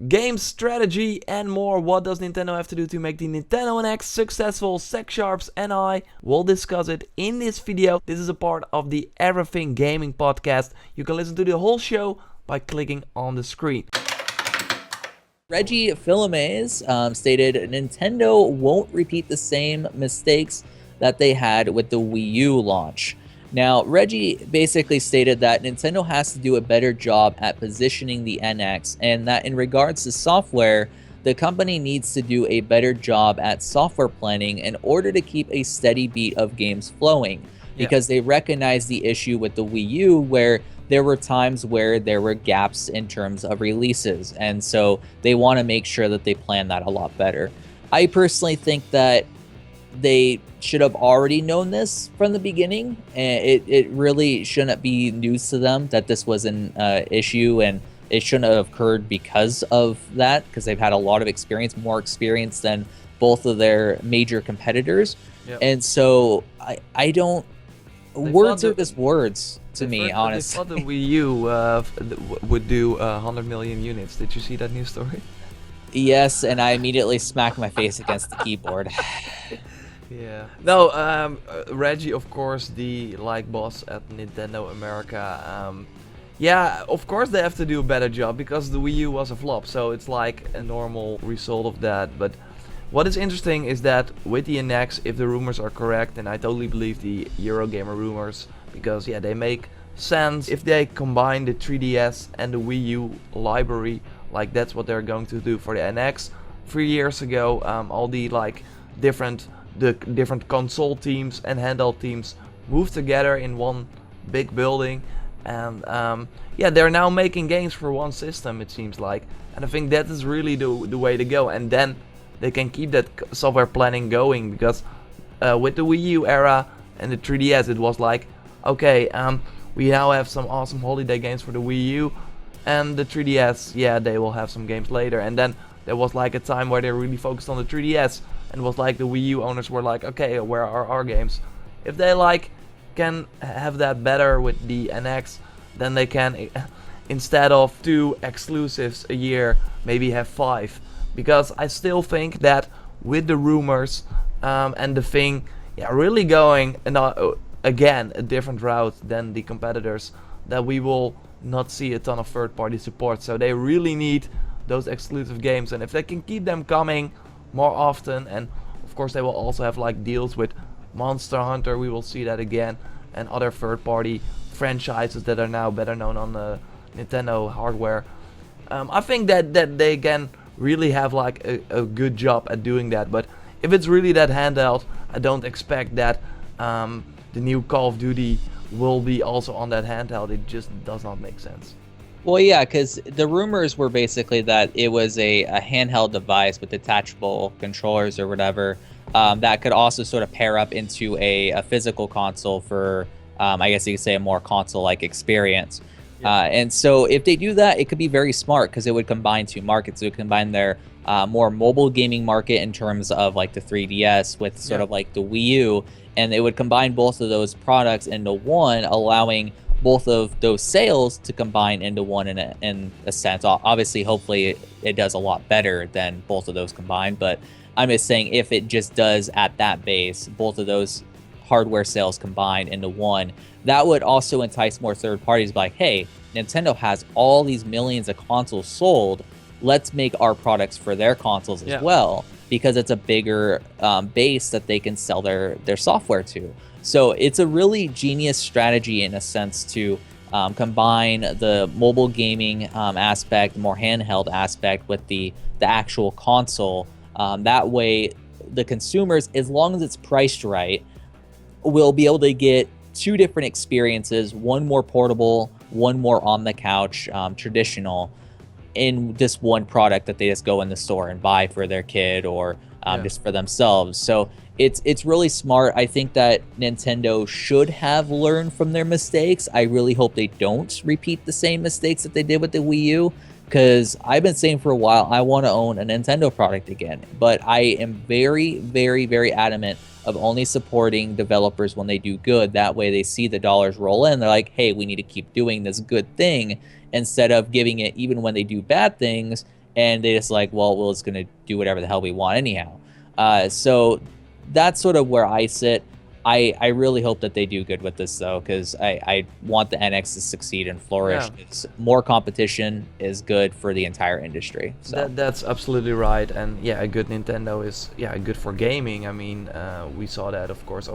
game strategy and more. What does Nintendo have to do to make the Nintendo NX successful? Zach Sharps and I will discuss it in this video. This is a part of the Everything Gaming podcast. You can listen to the whole show by clicking on the screen. Reggie Fils-Aimé stated Nintendo won't repeat the same mistakes that they had with the Wii U launch. Now, Reggie basically stated that Nintendo has to do a better job at positioning the NX, and that in regards to software, the company needs to do a better job at software planning in order to keep a steady beat of games flowing, because they recognize the issue with the Wii U where there were times where there were gaps in terms of releases, and so they want to make sure that they plan that a lot better. I personally think that they should have already known this from the beginning, and it really shouldn't be news to them that this was an issue, and it shouldn't have occurred because of that, because they've had a lot of experience, more experience than both of their major competitors. And so I don't, words are just words to me, honestly. They thought the Wii U would do 100 million units. Did you see that news story? Yes, and I immediately smacked my face against the keyboard. Yeah. No, Reggie, of course, the boss at Nintendo America. Yeah, of course they have to do a better job because the Wii U was a flop. So it's like a normal result of that. But what is interesting is that with the NX, if the rumors are correct, and I totally believe the Eurogamer rumors, because yeah, they make sense. If they combine the 3DS and the Wii U library, like that's what they're going to do for the NX. 3 years ago, all the different console teams and handheld teams moved together in one big building, and yeah, they're now making games for one system, it seems like, and I think that is really the way to go, and then they can keep that software planning going, because with the Wii U era and the 3DS it was like, okay, we now have some awesome holiday games for the Wii U, and the 3DS, yeah, they will have some games later, and then there was like a time where they really focused on the 3DS, and was like the Wii U owners were like, okay, where are our games? If they can have that better with the NX, then they can, instead of 2 exclusives a year, maybe have 5. Because I still think that with the rumors and the thing, yeah, really going again a different route than the competitors, that we will not see a ton of third-party support. So they really need those exclusive games, and if they can keep them coming more often, and of course they will also have deals with Monster Hunter, we will see that again, and other third-party franchises that are now better known on the Nintendo hardware. I think that they can really have a good job at doing that. But if it's really that handheld, I don't expect that the new Call of Duty will be also on that handheld. It just does not make sense. Well, yeah, because the rumors were basically that it was a handheld device with detachable controllers or whatever, that could also sort of pair up into a physical console for, I guess you could say, a more console-like experience. And so if they do that, it could be very smart, because it would combine 2 markets. It would combine their more mobile gaming market in terms of the 3DS with sort of the Wii U, and it would combine both of those products into one, allowing both of those sales to combine into one in a sense. Obviously, hopefully it does a lot better than both of those combined, but I'm just saying if it just does at that base, both of those hardware sales combined into one, that would also entice more third parties to be like, hey, Nintendo has all these millions of consoles sold, let's make our products for their consoles as well, because it's a bigger base that they can sell their software to. So it's a really genius strategy in a sense to combine the mobile gaming aspect, more handheld aspect, with the actual console. That way, the consumers, as long as it's priced right, will be able to get 2 different experiences, one more portable, one more on the couch, traditional, in this one product that they just go in the store and buy for their kid or just for themselves. So it's really smart. I think that Nintendo should have learned from their mistakes. I really hope they don't repeat the same mistakes that they did with the Wii U, because I've been saying for a while I want to own a Nintendo product again, but I am very, very, very adamant of only supporting developers when they do good. That way they see the dollars roll in. They're like, hey, we need to keep doing this good thing, instead of giving it, even when they do bad things, and they just like, well, we're just gonna do whatever the hell we want anyhow. So that's sort of where I sit. I really hope that they do good with this though, because I want the NX to succeed and flourish. Yeah. 'Cause more competition is good for the entire industry. So That's absolutely right, and yeah, a good Nintendo is good for gaming. I mean, we saw that, of course.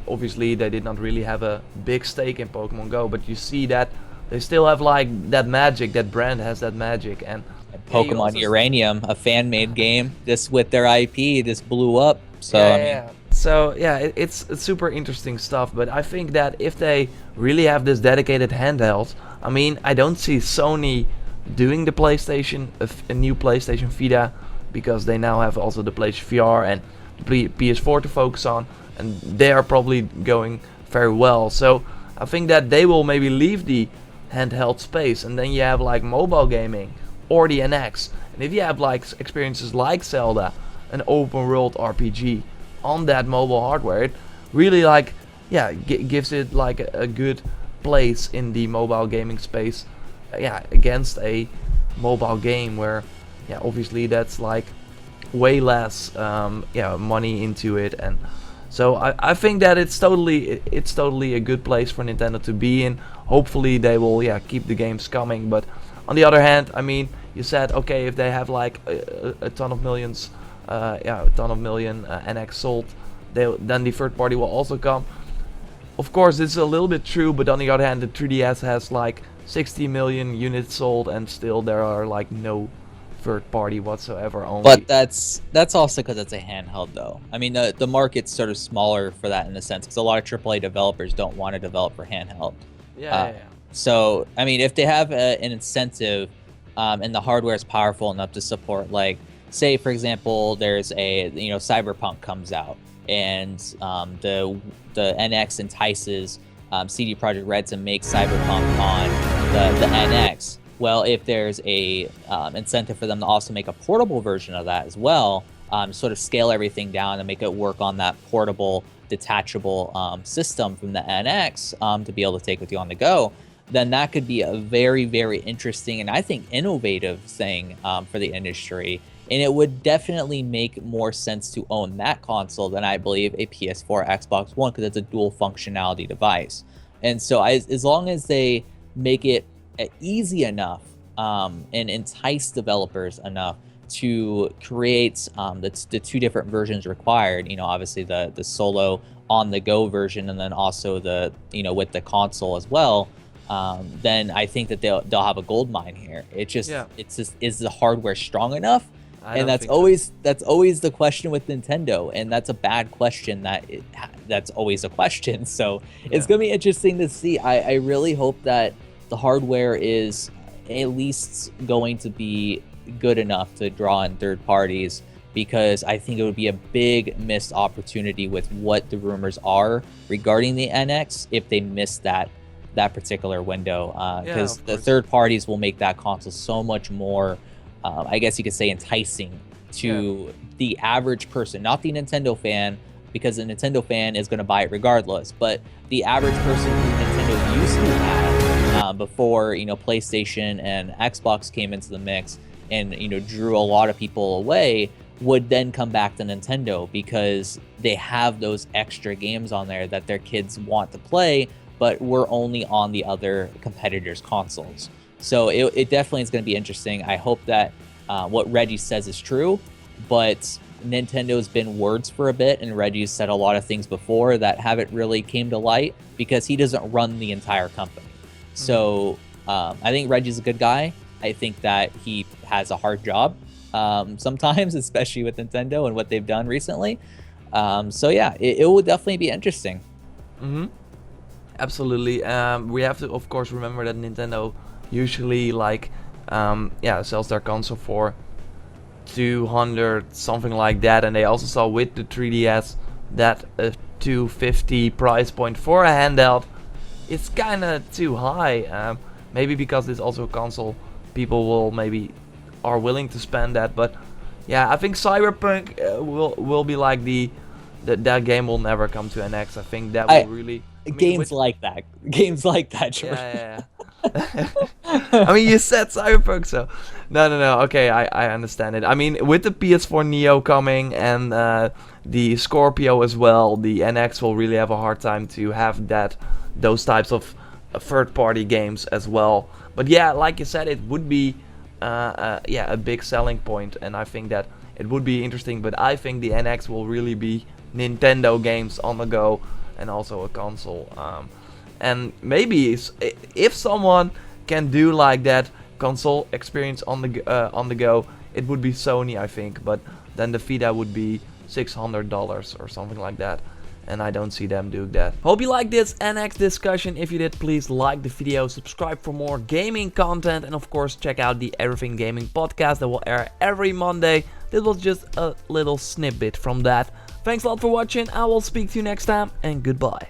Obviously, they did not really have a big stake in Pokemon Go, but you see that they still have like that magic. That brand has that magic, and yeah, you Pokemon also Uranium, a fan-made game, just with their IP, just blew up. So yeah, I yeah, mean, yeah. So yeah, it's super interesting stuff. But I think that if they really have this dedicated handheld, I mean, I don't see Sony doing the PlayStation, a new PlayStation Vita, because they now have also the PlayStation VR and the PS4 to focus on, and they are probably going very well. So I think that they will maybe leave the handheld space, and then you have like mobile gaming or the NX. And if you have like experiences like Zelda, an open world RPG on that mobile hardware, it really like gives it like a good place in the mobile gaming space, against a mobile game where obviously that's like way less money into it. And so I think that it's totally a good place for Nintendo to be in. Hopefully they will keep the games coming. But on the other hand, I mean, you said okay, if they have like a ton of millions, a ton of million NX sold, then the third party will also come. Of course, this is a little bit true, but on the other hand, the 3DS has like 60 million units sold, and still there are like no third party whatsoever. Only. But that's also because it's a handheld, though. I mean, the market's sort of smaller for that in a sense, because a lot of AAA developers don't want to develop for handheld. Yeah. So, I mean, if they have an incentive, and the hardware is powerful enough to support, like, say for example, there's a Cyberpunk comes out, and the NX entices CD Projekt Red to make Cyberpunk on the NX. Well, if there's a incentive for them to also make a portable version of that as well, sort of scale everything down and make it work on that portable, detachable system from the NX to be able to take with you on the go, then that could be a very, very interesting and I think innovative thing for the industry. And it would definitely make more sense to own that console than I believe a PS4, Xbox One, because it's a dual functionality device. And so as long as they make it easy enough and entice developers enough to create the two different versions required, obviously the solo on the go version, and then also the with the console as well, then I think that they'll have a gold mine here. It's just is the hardware strong enough? And that's always the question with Nintendo, and that's a bad question. That's always a question. So it's gonna be interesting to see. I really hope that the hardware is at least going to be good enough to draw in third parties, because I think it would be a big missed opportunity with what the rumors are regarding the NX if they miss that particular window, because the third parties will make that console so much more, I guess you could say, enticing to the average person, not the Nintendo fan, because the Nintendo fan is going to buy it regardless, but the average person who Nintendo used to have before PlayStation and Xbox came into the mix and drew a lot of people away, would then come back to Nintendo because they have those extra games on there that their kids want to play, but we're only on the other competitors' consoles. So it definitely is going to be interesting. I hope that what Reggie says is true, but Nintendo's been words for a bit, and Reggie's said a lot of things before that haven't really came to light because he doesn't run the entire company. So I think Reggie's a good guy. I think that he has a hard job sometimes, especially with Nintendo and what they've done recently. So yeah, it will definitely be interesting. Absolutely. We have to, of course, remember that Nintendo usually sells their console for 200 something like that, and they also saw with the 3DS that a 250 price point for a handheld is kind of too high. Maybe because it's also a console, people will maybe are willing to spend that. But yeah, I think Cyberpunk will be like that game will never come to NX. I think that will really games like that, Jordan. Yeah. I mean, you said Cyberpunk, so no. Okay, I understand it. I mean, with the PS4 Neo coming and the Scorpio as well, the NX will really have a hard time to have those types of third-party games as well. But yeah, like you said, it would be yeah, a big selling point, and I think that it would be interesting. But I think the NX will really be Nintendo games on the go and also a console. And maybe if someone can do like that console experience on the go, it would be Sony, I think. But then the Vita would be $600 or something like that, and I don't see them doing that. Hope you liked this NX discussion. If you did, please like the video, subscribe for more gaming content, and of course check out the Everything Gaming podcast that will air every Monday. This was just a little snippet from that. Thanks a lot for watching. I will speak to you next time, and goodbye.